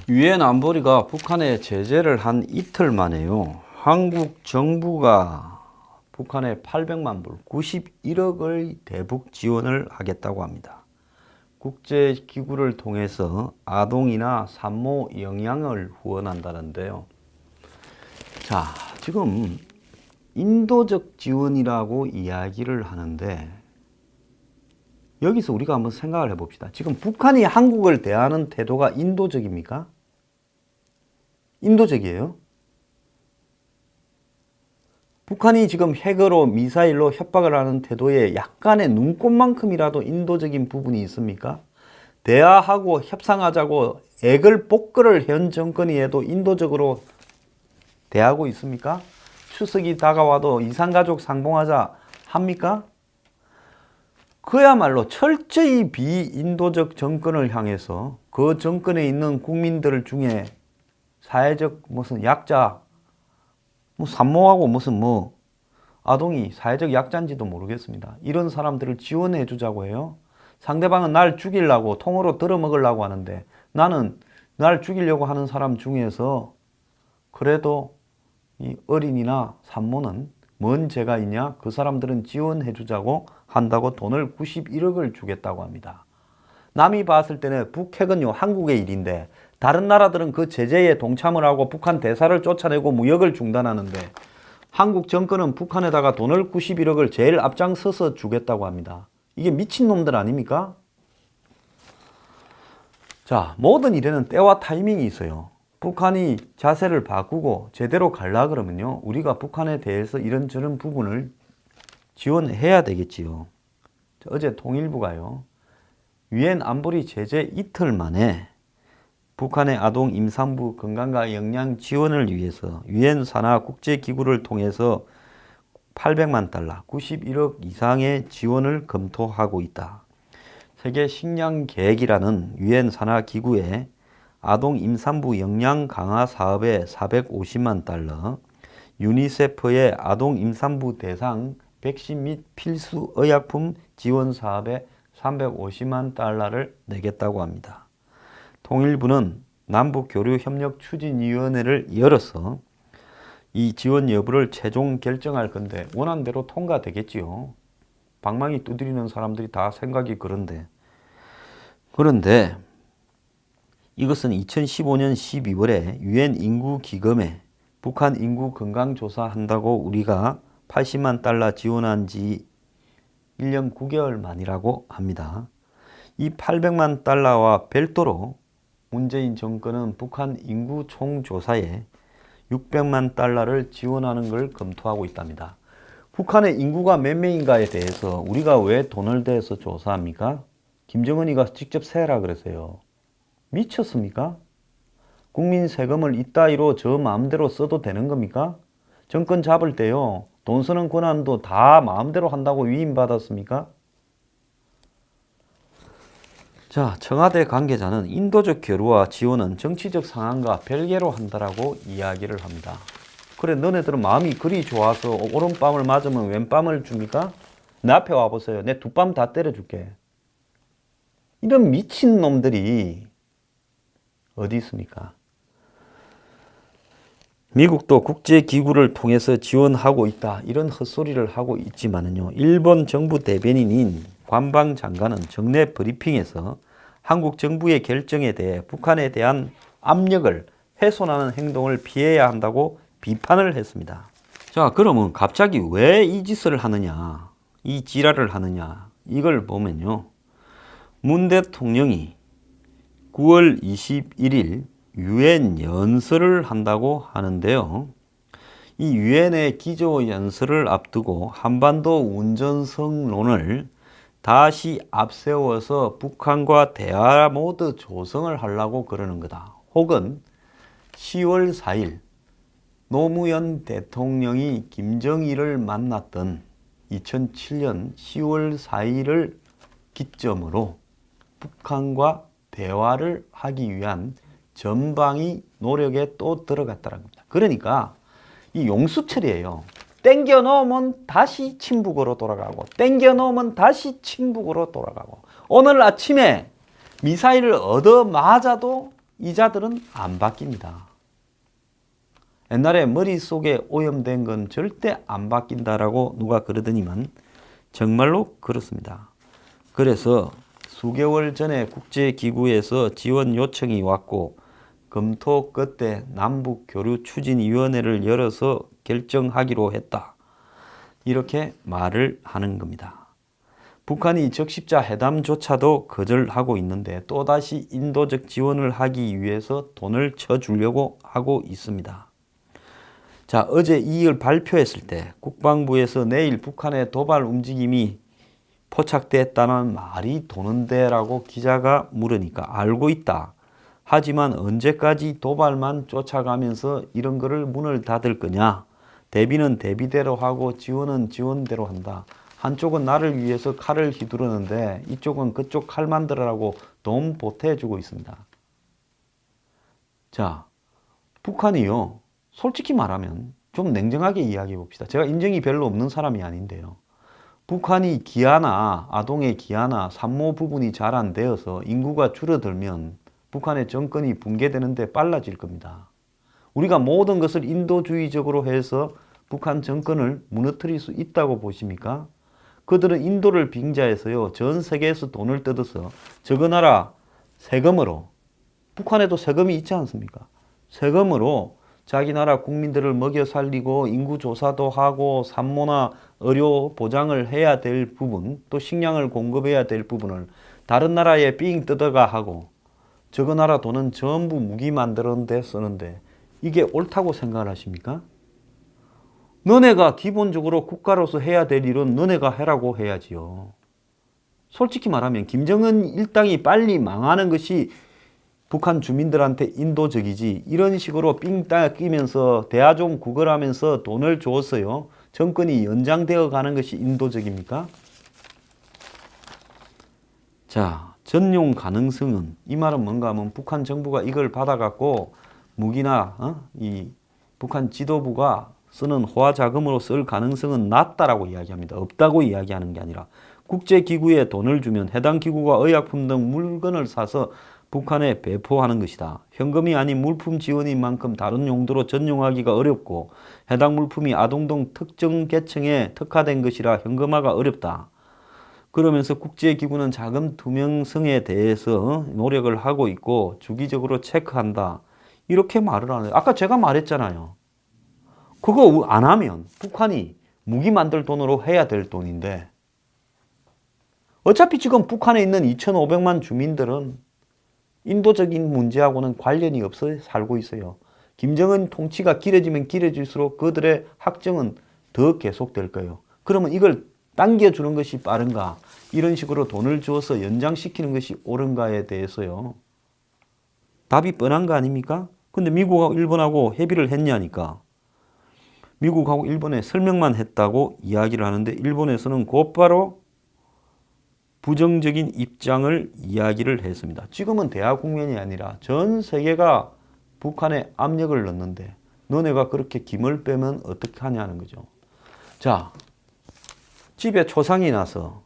유엔 안보리가 북한에 제재를 한 이틀 만에요. 한국 정부가 북한에 800만 불, 91억의 대북 지원을 하겠다고 합니다. 국제기구를 통해서 아동이나 산모 영양을 후원한다는데요. 자, 지금 인도적 지원이라고 이야기를 하는데 여기서 우리가 한번 생각을 해봅시다. 지금 북한이 한국을 대하는 태도가 인도적입니까? 인도적이에요? 북한이 지금 핵으로 미사일로 협박을 하는 태도에 약간의 눈꼽만큼이라도 인도적인 부분이 있습니까? 대화하고 협상하자고 액을 복구를 현 정권이 해도 인도적으로 대하고 있습니까? 추석이 다가와도 이산가족 상봉하자 합니까? 그야말로 철저히 비인도적 정권을 향해서 그 정권에 있는 국민들 중에 사회적 무슨 약자, 산모하고 무슨 아동이 사회적 약자인지도 모르겠습니다. 이런 사람들을 지원해 주자고 해요. 상대방은 날 죽이려고 통으로 들어먹으려고 하는데 나는 날 죽이려고 하는 사람 중에서 그래도 이 어린이나 산모는 뭔 죄가 있냐? 그 사람들은 지원해 주자고 한다고 돈을 91억을 주겠다고 합니다. 남이 봤을 때는 북핵은요 한국의 일인데 다른 나라들은 그 제재에 동참을 하고 북한 대사를 쫓아내고 무역을 중단하는데 한국 정권은 북한에다가 돈을 91억을 제일 앞장서서 주겠다고 합니다. 이게 미친놈들 아닙니까? 자, 모든 일에는 때와 타이밍이 있어요. 북한이 자세를 바꾸고 제대로 가려 그러면요 우리가 북한에 대해서 이런저런 부분을 지원해야 되겠지요. 어제 통일부가요 유엔 안보리 제재 이틀 만에 북한의 아동 임산부 건강과 영양 지원을 위해서 유엔 산하 국제기구를 통해서 800만 달러, 91억 이상의 지원을 검토하고 있다. 세계 식량 계획이라는 유엔 산하 기구에 아동 임산부 영양 강화 사업에 450만 달러, 유니세프의 아동 임산부 대상 백신 및 필수 의약품 지원 사업에 350만 달러를 내겠다고 합니다. 통일부는 남북교류협력추진위원회를 열어서 이 지원 여부를 최종 결정할 건데 원안대로 통과되겠지요. 방망이 두드리는 사람들이 다 생각이 그런데 이것은 2015년 12월에 유엔 인구기금에 북한 인구 건강조사 한다고 우리가 80만 달러 지원한 지 1년 9개월 만이라고 합니다. 이 800만 달러와 별도로 문재인 정권은 북한 인구 총조사에 600만 달러를 지원하는 걸 검토하고 있답니다. 북한의 인구가 몇 명인가에 대해서 우리가 왜 돈을 대서 조사합니까? 김정은이가 직접 세라 그랬어요. 미쳤습니까? 국민 세금을 이따위로 저 마음대로 써도 되는 겁니까? 정권 잡을 때요. 돈 쓰는 권한도 다 마음대로 한다고 위임받았습니까? 자, 청와대 관계자는 인도적 교류와 지원은 정치적 상황과 별개로 한다라고 이야기를 합니다. 그래, 너네들은 마음이 그리 좋아서 오른밤을 맞으면 왼밤을 줍니까? 내 앞에 와보세요. 내 두 뺨 다 때려줄게. 이런 미친놈들이 어디 있습니까? 미국도 국제기구를 통해서 지원하고 있다. 이런 헛소리를 하고 있지만은요. 일본 정부 대변인인 관방장관은 정례 브리핑에서 한국 정부의 결정에 대해 북한에 대한 압력을 훼손하는 행동을 피해야 한다고 비판을 했습니다. 자, 그러면 갑자기 왜 이 짓을 하느냐, 이 지랄을 하느냐, 이걸 보면요. 문 대통령이 9월 21일 유엔 연설을 한다고 하는데요. 이 유엔의 기조연설을 앞두고 한반도 운전성론을 다시 앞세워서 북한과 대화 모드 조성을 하려고 그러는 거다. 혹은 10월 4일 노무현 대통령이 김정일을 만났던 2007년 10월 4일을 기점으로 북한과 대화를 하기 위한 전방위 노력에 또 들어갔다는 겁니다. 그러니까 이 용수철이에요. 땡겨 놓으면 다시 친북으로 돌아가고 땡겨 놓으면 다시 친북으로 돌아가고 오늘 아침에 미사일을 얻어맞아도 이자들은 안 바뀝니다. 옛날에 머릿속에 오염된 건 절대 안 바뀐다라고 누가 그러더니만 정말로 그렇습니다. 그래서 수개월 전에 국제기구에서 지원 요청이 왔고 검토 끝에 남북교류추진위원회를 열어서 결정하기로 했다. 이렇게 말을 하는 겁니다. 북한이 적십자 회담조차도 거절하고 있는데 또다시 인도적 지원을 하기 위해서 돈을 쳐주려고 하고 있습니다. 자, 어제 이걸 발표했을 때 국방부에서 내일 북한의 도발 움직임이 포착됐다는 말이 도는데 라고 기자가 물으니까 알고 있다. 하지만 언제까지 도발만 쫓아가면서 이런 거를 문을 닫을 거냐. 대비는 대비대로 하고 지원은 지원대로 한다. 한쪽은 나를 위해서 칼을 휘두르는데 이쪽은 그쪽 칼 만들어라고 돈 보태주고 있습니다. 자, 북한이요. 솔직히 말하면 좀 냉정하게 이야기해 봅시다. 제가 인정이 별로 없는 사람이 아닌데요. 북한이 기아나 아동의 기아나 산모 부분이 잘 안 되어서 인구가 줄어들면 북한의 정권이 붕괴되는데 빨라질 겁니다. 우리가 모든 것을 인도주의적으로 해서 북한 정권을 무너뜨릴 수 있다고 보십니까? 그들은 인도를 빙자해서요. 전 세계에서 돈을 뜯어서 저거 나라 세금으로, 북한에도 세금이 있지 않습니까? 세금으로 자기 나라 국민들을 먹여 살리고 인구 조사도 하고 산모나 의료 보장을 해야 될 부분, 또 식량을 공급해야 될 부분을 다른 나라에 삥 뜯어가 하고 저거 나라 돈은 전부 무기 만드는 데 쓰는데 이게 옳다고 생각을 하십니까? 너네가 기본적으로 국가로서 해야 될 일은 너네가 해라고 해야지요. 솔직히 말하면 김정은 일당이 빨리 망하는 것이 북한 주민들한테 인도적이지 이런 식으로 삥 끼면서 대화종 구걸하면서 돈을 줬어요. 정권이 연장되어 가는 것이 인도적입니까? 자, 전용 가능성은 이 말은 뭔가 하면 북한 정부가 이걸 받아갖고 무기나 이 북한 지도부가 쓰는 호화 자금으로 쓸 가능성은 낮다라고 이야기합니다. 없다고 이야기하는 게 아니라 국제기구에 돈을 주면 해당 기구가 의약품 등 물건을 사서 북한에 배포하는 것이다. 현금이 아닌 물품 지원인 만큼 다른 용도로 전용하기가 어렵고 해당 물품이 아동 등 특정 계층에 특화된 것이라 현금화가 어렵다. 그러면서 국제기구는 자금 투명성에 대해서 노력을 하고 있고 주기적으로 체크한다. 이렇게 말을 하네요. 아까 제가 말했잖아요. 그거 안 하면 북한이 무기 만들 돈으로 해야 될 돈인데 어차피 지금 북한에 있는 2,500만 주민들은 인도적인 문제하고는 관련이 없어 살고 있어요. 김정은 통치가 길어지면 길어질수록 그들의 학정은 더 계속될 거예요. 그러면 이걸 당겨주는 것이 빠른가? 이런 식으로 돈을 주어서 연장시키는 것이 옳은가에 대해서요. 답이 뻔한 거 아닙니까? 근데 미국하고 일본하고 협의를 했냐니까. 미국하고 일본에 설명만 했다고 이야기를 하는데 일본에서는 곧바로 부정적인 입장을 이야기를 했습니다. 지금은 대화 국면이 아니라 전 세계가 북한에 압력을 넣는데 너네가 그렇게 김을 빼면 어떻게 하냐는 거죠. 자, 집에 초상이 나서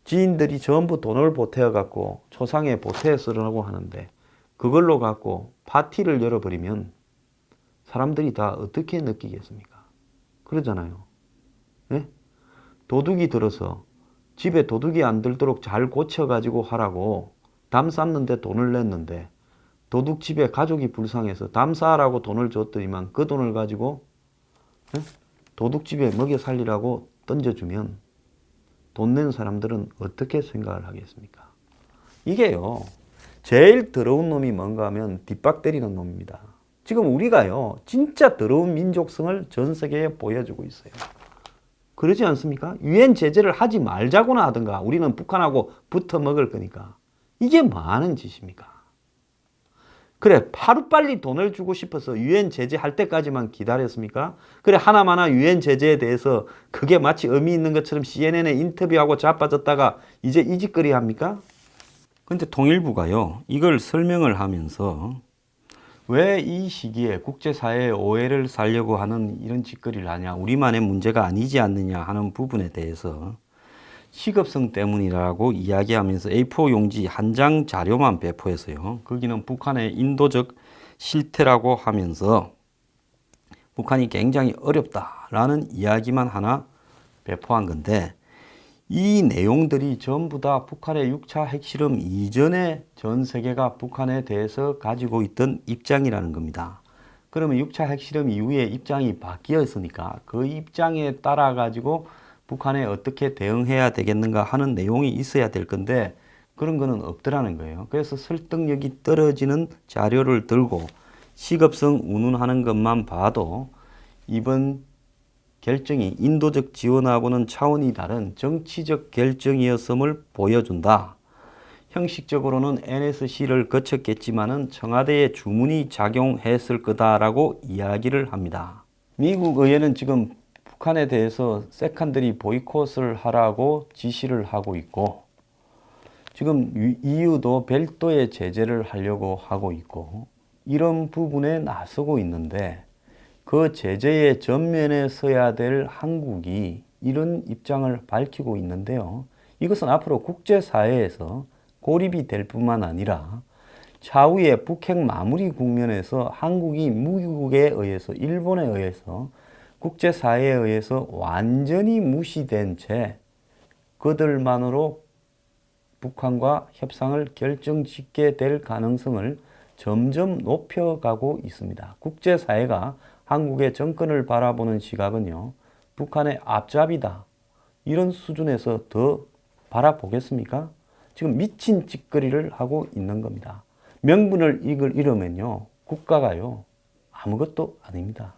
지인들이 전부 돈을 보태어 갖고 초상에 보태 쓰라고 하는데 그걸로 갖고 파티를 열어버리면 사람들이 다 어떻게 느끼겠습니까? 그러잖아요. 네? 도둑이 들어서 집에 도둑이 안 들도록 잘 고쳐가지고 하라고 담 쌌는데 돈을 냈는데 도둑 집에 가족이 불쌍해서 담 싸라고 돈을 줬더니만 그 돈을 가지고 도둑 집에 먹여 살리라고 던져주면 돈 낸 사람들은 어떻게 생각을 하겠습니까? 이게요. 제일 더러운 놈이 뭔가 하면 뒷박 때리는 놈입니다. 지금 우리가요. 진짜 더러운 민족성을 전 세계에 보여주고 있어요. 그러지 않습니까? 유엔 제재를 하지 말자고나 하든가 우리는 북한하고 붙어 먹을 거니까. 이게 뭐 하는 짓입니까? 그래 하루빨리 돈을 주고 싶어서 유엔 제재할 때까지만 기다렸습니까? 그래 하나마나 유엔 제재에 대해서 그게 마치 의미 있는 것처럼 CNN에 인터뷰하고 자빠졌다가 이제 이 짓거리 합니까? 근데 통일부가요. 이걸 설명을 하면서 왜 이 시기에 국제사회의 오해를 살려고 하는 이런 짓거리를 하냐. 우리만의 문제가 아니지 않느냐 하는 부분에 대해서 시급성 때문이라고 이야기하면서 A4 용지 한 장 자료만 배포했어요. 거기는 북한의 인도적 실태라고 하면서 북한이 굉장히 어렵다라는 이야기만 하나 배포한 건데, 이 내용들이 전부 다 북한의 6차 핵실험 이전에 전 세계가 북한에 대해서 가지고 있던 입장이라는 겁니다. 그러면 6차 핵실험 이후에 입장이 바뀌었으니까 그 입장에 따라 가지고 북한에 어떻게 대응해야 되겠는가 하는 내용이 있어야 될 건데, 그런 거는 없더라는 거예요. 그래서 설득력이 떨어지는 자료를 들고 시급성 운운하는 것만 봐도 이번 결정이 인도적 지원하고는 차원이 다른 정치적 결정이었음을 보여준다. 형식적으로는 NSC를 거쳤겠지만은 청와대의 주문이 작용했을 거다라고 이야기를 합니다. 미국 의회는 지금 북한에 대해서 세컨더리 보이콧을 하라고 지시를 하고 있고, 지금 EU도 별도의 제재를 하려고 하고 있고, 이런 부분에 나서고 있는데, 그 제재의 전면에 서야 될 한국이 이런 입장을 밝히고 있는데요. 이것은 앞으로 국제사회에서 고립이 될 뿐만 아니라 차후에 북핵 마무리 국면에서 한국이 미국에 의해서, 일본에 의해서, 국제사회에 의해서 완전히 무시된 채 그들만으로 북한과 협상을 결정짓게 될 가능성을 점점 높여가고 있습니다. 국제사회가 한국의 정권을 바라보는 시각은요, 북한의 앞잡이다, 이런 수준에서 더 바라보겠습니까? 지금 미친 짓거리를 하고 있는 겁니다. 명분을 잃으면요, 국가가요, 아무것도 아닙니다.